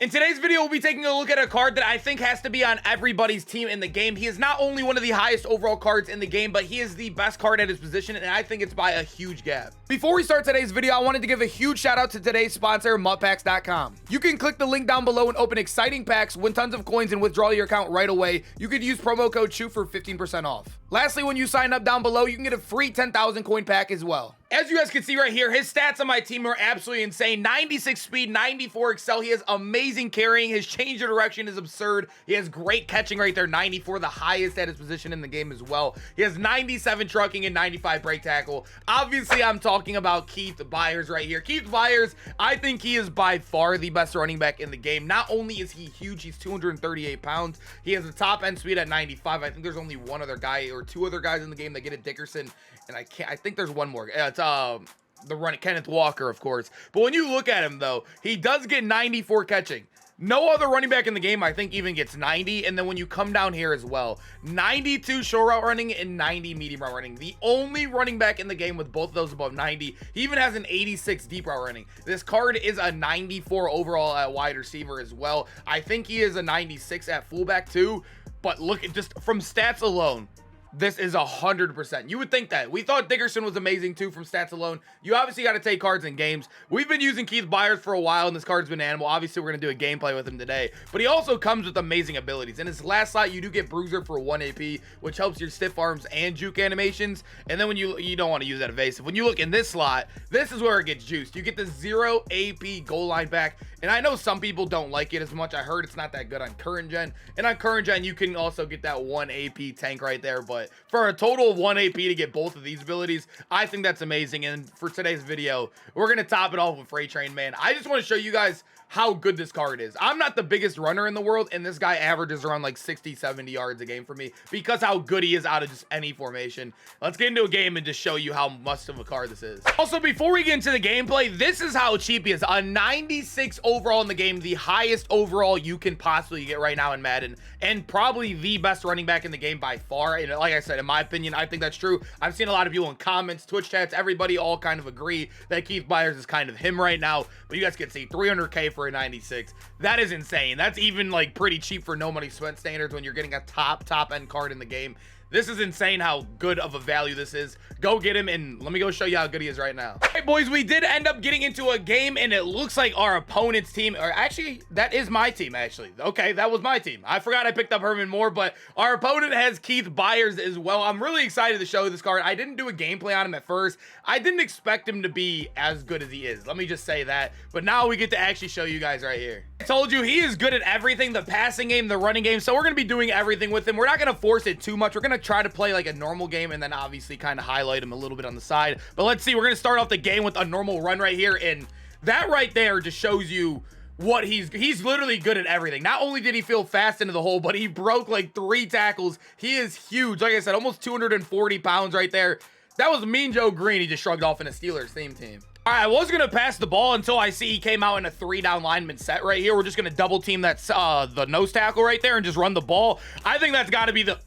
In today's video, we'll be taking a look at a card that I think has to be on everybody's team in the game. He is not only one of the highest overall cards in the game, but he is the best card at his position, and I think it's by a huge gap. Before we start today's video, I wanted to give a huge shout out to today's sponsor, MutPacks.com. You can click the link down below and open exciting packs, win tons of coins, and withdraw your account right away. You could use promo code SHOOT for 15% off. Lastly, when you sign up down below, you can get a free 10,000 coin pack as well. As you guys can see right here, his stats on my team are absolutely insane. 96 speed, 94 excel. He has amazing carrying. His change of direction is absurd. He has great catching right there. 94, the highest at his position in the game as well. He has 97 trucking and 95 break tackle. Obviously, I'm talking about Keith Byers right here. Keith Byers, I think he is by far the best running back in the game. Not only is he huge, he's 238 pounds. He has a top end speed at 95. I think there's only one other guy or two other guys in the game that get it, Dickerson. And I think there's one more. It's the running Kenneth Walker, of course. But when you look at him, though, he does get 94 catching. No other running back in the game, I think, even gets 90. And then when you come down here as well, 92 short route running and 90 medium route running. The only running back in the game with both of those above 90. He even has an 86 deep route running. This card is a 94 overall at wide receiver as well. I think he is a 96 at fullback too. But look at just from stats alone, this is 100%. You would think that. We thought Dickerson was amazing too from stats alone. You obviously got to take cards in games. We've been using Keith Byers for a while, and this card's been an animal. Obviously, we're going to do a gameplay with him today. But he also comes with amazing abilities. In his last slot, you do get Bruiser for 1 AP, which helps your stiff arms and juke animations. And then when you don't want to use that evasive. When you look in this slot, this is where it gets juiced. You get the 0 AP goal line back. And I know some people don't like it as much. I heard it's not that good on current gen. And on current gen, you can also get that 1 AP tank right there. But for a total of 1 AP to get both of these abilities, I think that's amazing. And for today's video, we're going to top it off with Freight Train, man. I just want to show you guys how good this card is. I'm not the biggest runner in the world, and this guy averages around like 60, 70 yards a game for me because how good he is out of just any formation. Let's get into a game and just show you how much of a card this is. Also, before we get into the gameplay, this is how cheap he is. A 96 overall in the game, the highest overall you can possibly get right now in Madden, and probably the best running back in the game by far. And like I said, in my opinion, I think that's true. I've seen a lot of people in comments, Twitch chats, everybody all kind of agree that Keith Byers is kind of him right now. But you guys can see 300K for a 96. That is insane. That's even like pretty cheap for no money spent standards when you're getting a top end card in the game. This is insane how good of a value this is. Go get him, and let me go show you how good he is right now. All right, boys, we did end up getting into a game, and it looks like our opponent's team, or actually, that is my team, actually. Okay, that was my team. I forgot I picked up Herman Moore, but our opponent has Keith Byers as well. I'm really excited to show you this card. I didn't do a gameplay on him at first. I didn't expect him to be as good as he is. Let me just say that. But now we get to actually show you guys right here. I told you, he is good at everything, the passing game, the running game, so we're going to be doing everything with him. We're not going to force it too much. We're going to try to play like a normal game and then obviously kind of highlight him a little bit on the side. But let's see, we're going to start off the game with a normal run right here, and that right there just shows you what he's literally good at everything. Not only did he feel fast into the hole, but he broke like 3 tackles. He is huge. Like I said, almost 240 pounds right there. That was Mean Joe Green. He just shrugged off in a Steelers theme team. All right, I was going to pass the ball until I see he came out in a 3-down lineman set right here. We're just going to double team that the nose tackle right there and just run the ball. I think that's got to be the...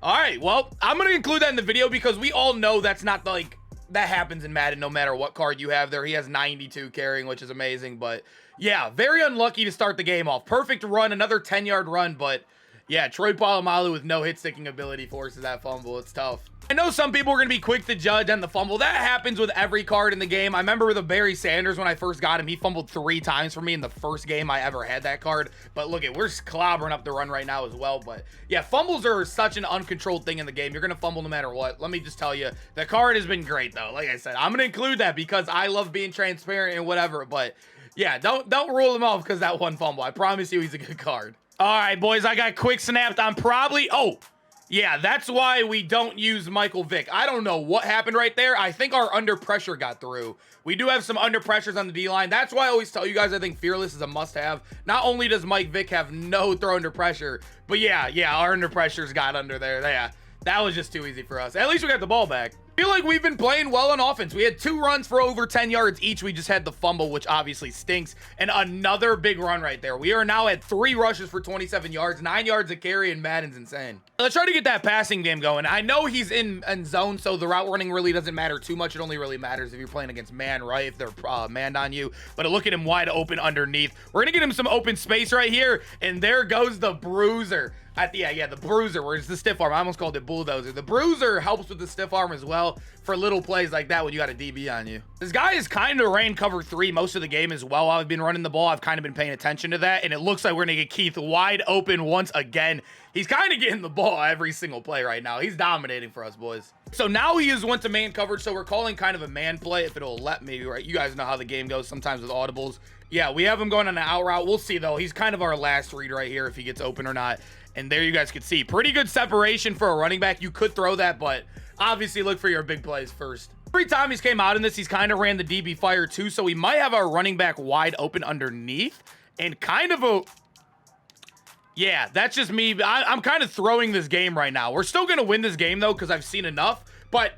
All right, well, I'm going to include that in the video because we all know that's not like... That happens in Madden no matter what card you have there. He has 92 carrying, which is amazing. But, yeah, very unlucky to start the game off. Perfect run, another 10-yard run, but... Yeah, Troy Polamalu with no hit-sticking ability forces that fumble. It's tough. I know some people are going to be quick to judge on the fumble. That happens with every card in the game. I remember with Barry Sanders when I first got him, he fumbled 3 times for me in the first game I ever had that card. But look, we're clobbering up the run right now as well. But yeah, fumbles are such an uncontrolled thing in the game. You're going to fumble no matter what. Let me just tell you, the card has been great though. Like I said, I'm going to include that because I love being transparent and whatever. But yeah, don't rule him off because that one fumble. I promise you he's a good card. All right, boys, I got quick snapped. I'm probably... Oh, yeah, that's why we don't use Michael Vick. I don't know what happened right there. I think our under pressure got through. We do have some under pressures on the D-line. That's why I always tell you guys I think Fearless is a must-have. Not only does Mike Vick have no throw under pressure, but yeah, our under pressures got under there. Yeah, that was just too easy for us. At least we got the ball back. I feel like we've been playing well on offense. We had 2 runs for over 10 yards each. We just had the fumble, which obviously stinks, and another big run right there. We are now at 3 rushes for 27 yards, 9 yards a carry, and Madden's insane. Let's try to get that passing game going. I know he's in zone, so the route running really doesn't matter too much. It only really matters if you're playing against man, right? If they're manned on you. But look at him wide open underneath. We're gonna get him some open space right here, and there goes the bruiser. The bruiser, where it's the stiff arm. I almost called it bulldozer. The bruiser helps with the stiff arm as well for little plays like that when you got a DB on you. This guy is kind of ran cover 3 most of the game as well. I've been running the ball. I've kind of been paying attention to that, and it looks like we're gonna get Keith wide open once again. He's kind of getting the ball every single play right now. He's dominating for us, boys. So now he is went to man coverage, so we're calling kind of a man play if it'll let me, right? You guys know how the game goes sometimes with audibles. Yeah, we have him going on an out route. We'll see, though. He's kind of our last read right here if he gets open or not. And there you guys can see. Pretty good separation for a running back. You could throw that, but obviously look for your big plays first. Every time he's came out in this, he's kind of ran the DB fire too, so we might have our running back wide open underneath. And kind of a... Yeah, that's just me. I'm kind of throwing this game right now. We're still going to win this game, though, because I've seen enough. But,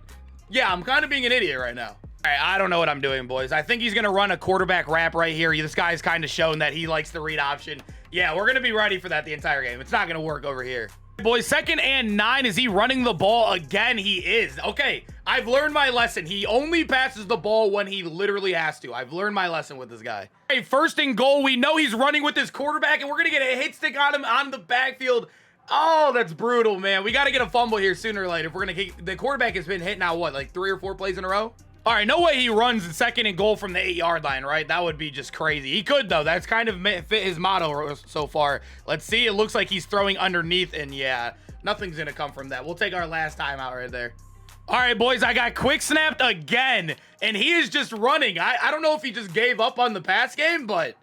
yeah, I'm kind of being an idiot right now. All right, I don't know what I'm doing, boys. I think he's going to run a quarterback wrap right here. This guy's kind of shown that he likes the read option. Yeah, we're going to be ready for that the entire game. It's not going to work over here. Boys, 2nd and 9. Is he running the ball again? He is. Okay, I've learned my lesson. He only passes the ball when he literally has to. I've learned my lesson with this guy. Okay, 1st and goal. We know he's running with his quarterback, and we're going to get a hit stick on him on the backfield. Oh, that's brutal, man. We got to get a fumble here sooner or later. If we're going to get... The quarterback has been hit now, what, like 3 or 4 plays in a row? All right, no way he runs the 2nd and goal from the 8-yard line, right? That would be just crazy. He could, though. That's kind of fit his motto so far. Let's see. It looks like he's throwing underneath, and yeah, nothing's going to come from that. We'll take our last timeout right there. All right, boys, I got quick snapped again, and he is just running. I don't know if he just gave up on the pass game, but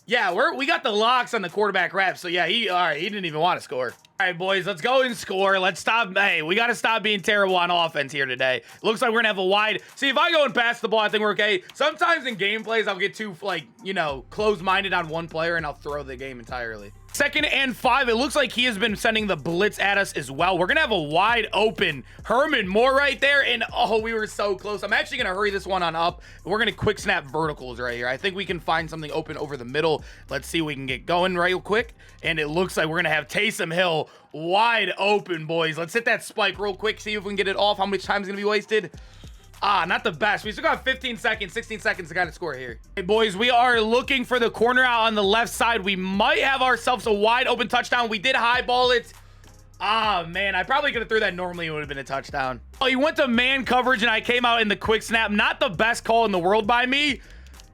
yeah, we got the locks on the quarterback wrap. So yeah, he didn't even want to score. All right, boys, let's go and score. Let's stop. Hey, we got to stop being terrible on offense here today. Looks like we're going to have a wide. See, if I go and pass the ball, I think we're okay. Sometimes in game plays, I'll get too, like, you know, close-minded on one player, and I'll throw the game entirely. 2nd and 5. It looks like he has been sending the blitz at us as well. We're going to have a wide open Herman Moore right there. And, oh, we were so close. I'm actually going to hurry this one on up. We're going to quick snap verticals right here. I think we can find something open over the middle. Let's see if we can get going real quick. And it looks like we're going to have Taysom Hill wide open, boys. Let's hit that spike real quick. See if we can get it off. How much time is going to be wasted? Not the best. We still got 15 seconds, 16 seconds to kind of score here. Hey, boys, we are looking for the corner out on the left side. We might have ourselves a wide open touchdown. We did highball it. Man, I probably could have threw that normally. It would have been a touchdown. Oh, he went to man coverage, and I came out in the quick snap. Not the best call in the world by me.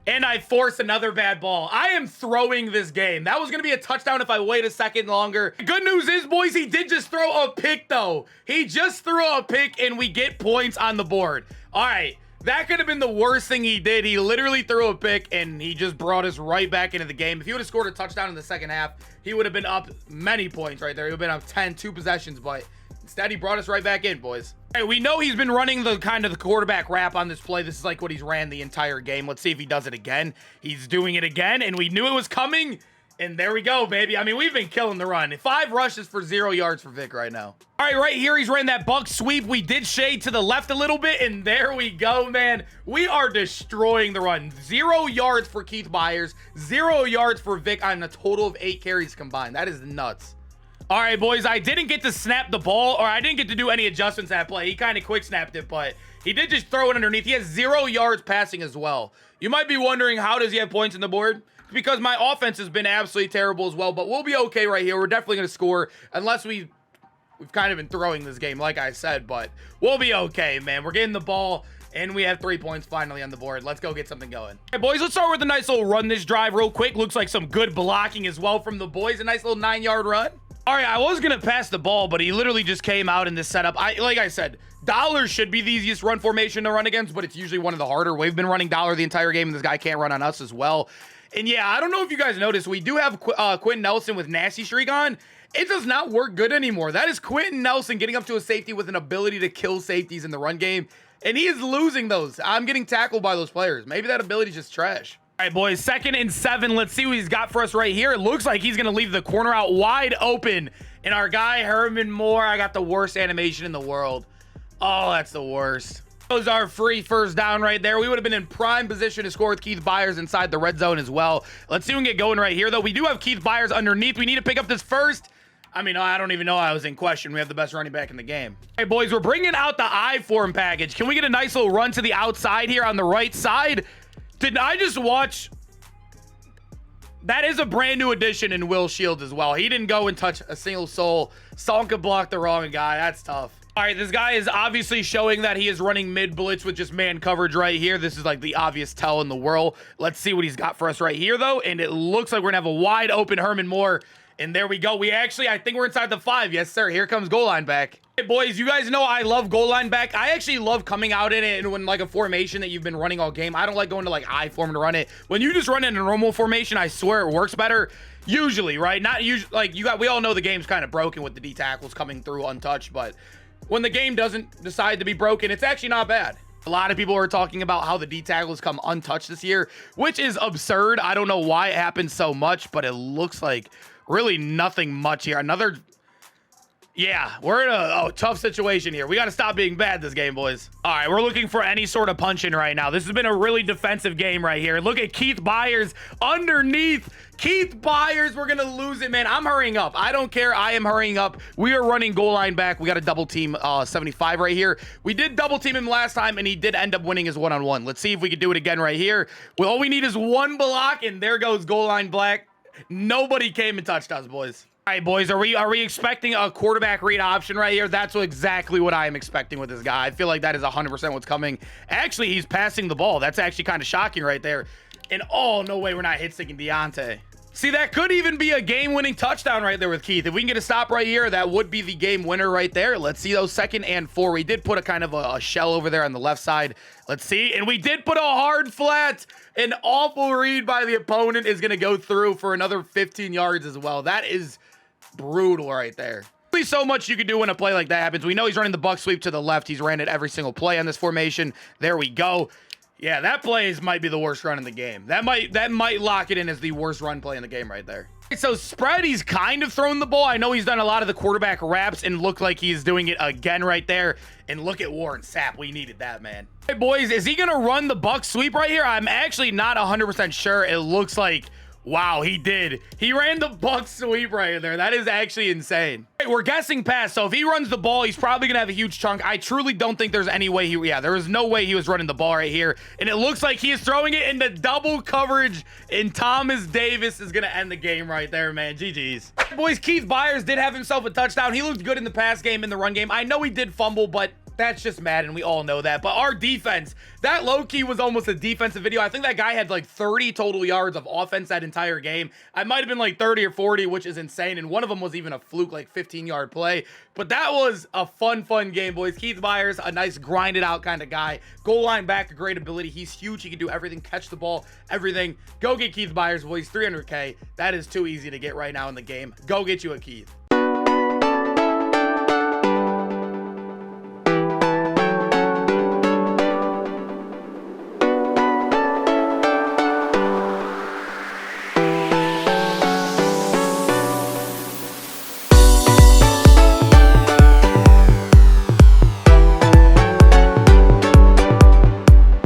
And I forced another bad ball. I am throwing this game. That was going to be a touchdown if I wait a second longer. Good news is, boys, he did just throw a pick, though. He just threw a pick, and we get points on the board. All right, that could have been the worst thing he did. He literally threw a pick, and he just brought us right back into the game. If he would have scored a touchdown in the 2nd half, he would have been up many points right there. He would have been up 10, 2 possessions, but instead he brought us right back in, boys. Hey, we know he's been running the kind of the quarterback wrap on this play. This is like what he's ran the entire game. Let's see if he does it again. He's doing it again, and we knew it was coming. And there we go, baby. I mean, we've been killing the run. 5 rushes for 0 yards for Vic right now. All right, right here, he's ran that buck sweep. We did shade to the left a little bit, and there we go, man. We are destroying the run. 0 yards for Keith Byers, 0 yards for Vic on a total of 8 carries combined. That is nuts. All right, boys, I didn't get to snap the ball, or I didn't get to do any adjustments that play. He kind of quick snapped it, but he did just throw it underneath. He has 0 yards passing as well. You might be wondering, how does he have points on the board? It's because my offense has been absolutely terrible as well, but we'll be okay right here. We're definitely going to score, unless we've kind of been throwing this game, like I said, but we'll be okay, man. We're getting the ball, and we have 3 points finally on the board. Let's go get something going. All right, boys, let's start with a nice little run this drive real quick. Looks like some good blocking as well from the boys. A nice little 9-yard run. All right, I was going to pass the ball, but he literally just came out in this setup. Like I said, dollar should be the easiest run formation to run against, but it's usually one of the harder. We've been running dollar the entire game, and this guy can't run on us as well. And yeah, I don't know if you guys noticed, we do have Quentin Nelson with nasty streak on. It does not work good anymore. That is Quentin Nelson getting up to a safety with an ability to kill safeties in the run game, and he is losing those. I'm getting tackled by those players. Maybe that ability is just trash. All right, boys, 2nd and 7. Let's see what he's got for us right here. It looks like he's going to leave the corner out wide open. And our guy, Herman Moore, I got the worst animation in the world. Oh, that's the worst. Those are free first down right there. We would have been in prime position to score with Keith Byers inside the red zone as well. Let's see if we can get going right here, though. We do have Keith Byers underneath. We need to pick up this first. I mean, I don't even know I was in question. We have the best running back in the game. Hey, boys, we're bringing out the I-form package. Can we get a nice little run to the outside here on the right side? Did I just watch? That is a brand new addition in Will Shields as well. He didn't go and touch a single soul. Sonka blocked the wrong guy. That's tough. All right, this guy is obviously showing that he is running mid blitz with just man coverage right here. This is like the obvious tell in the world. Let's see what he's got for us right here, though. And it looks like we're going to have a wide open Herman Moore. And there we go. I think we're inside the 5. Yes, sir. Here comes goal line back. Hey, boys, you guys know I love goal line back. I actually love coming out in it and when like a formation that you've been running all game. I don't like going to like I form to run it. When you just run in a normal formation, I swear it works better. Usually, right? Not usually. Like we all know the game's kind of broken with the D tackles coming through untouched, but when the game doesn't decide to be broken, it's actually not bad. A lot of people are talking about how the D tackles come untouched this year, which is absurd. I don't know why it happens so much, but it looks like really nothing much here. Yeah, we're in a tough situation here. We got to stop being bad this game, boys. All right, we're looking for any sort of punch-in right now. This has been a really defensive game right here. Look at Keith Byers underneath. Keith Byers, we're going to lose it, man. I'm hurrying up. I don't care. I am hurrying up. We are running goal line back. We got a double team 75 right here. We did double team him last time, and he did end up winning his one-on-one. Let's see if we can do it again right here. Well, all we need is one block, and there goes goal line black. Nobody came and touched us, boys. All right, boys, are we expecting a quarterback read option right here? That's exactly what I am expecting with this guy. I feel like that is 100% what's coming. Actually, he's passing the ball. That's actually kind of shocking right there. And oh, no way we're not hit sticking Deontay. See, that could even be a game-winning touchdown right there with Keith. If we can get a stop right here, that would be the game winner right there. Let's see those 2nd and 4. We did put a kind of a shell over there on the left side. Let's see. And we did put a hard flat. An awful read by the opponent is going to go through for another 15 yards as well. That is brutal right there. Only so much you can do when a play like that happens. We know he's running the buck sweep to the left. He's ran it every single play on this formation. There we go. Yeah, that play might be the worst run in the game. That might lock it in as the worst run play in the game right there. So spread, he's kind of thrown the ball. I know he's done a lot of the quarterback wraps and looked like he's doing it again right there. And look at Warren Sapp. We needed that, man. Hey, boys, is he going to run the buck sweep right here? I'm actually not 100% sure. It looks like, wow, he did. He ran the buck sweep right there. That is actually insane. Hey, we're guessing pass. So if he runs the ball, he's probably going to have a huge chunk. I truly don't think there's any way there is no way he was running the ball right here. And it looks like he is throwing it into double coverage. And Thomas Davis is going to end the game right there, man. GG's. Boys, Keith Byers did have himself a touchdown. He looked good in the pass game, in the run game. I know he did fumble, but that's just Madden. We all know that. But our defense, that low-key was almost a defensive video. I think that guy had like 30 total yards of offense that entire game. I might have been like 30 or 40, which is insane. And one of them was even a fluke, like 15-yard play. But that was a fun game, boys. Keith Byers, a nice grinded out kind of guy. Goal line back, a great ability. He's huge. He can do everything, catch the ball, everything. Go get Keith Byers, boys. 300K. That is too easy to get right now in the game. Go get you a Keith.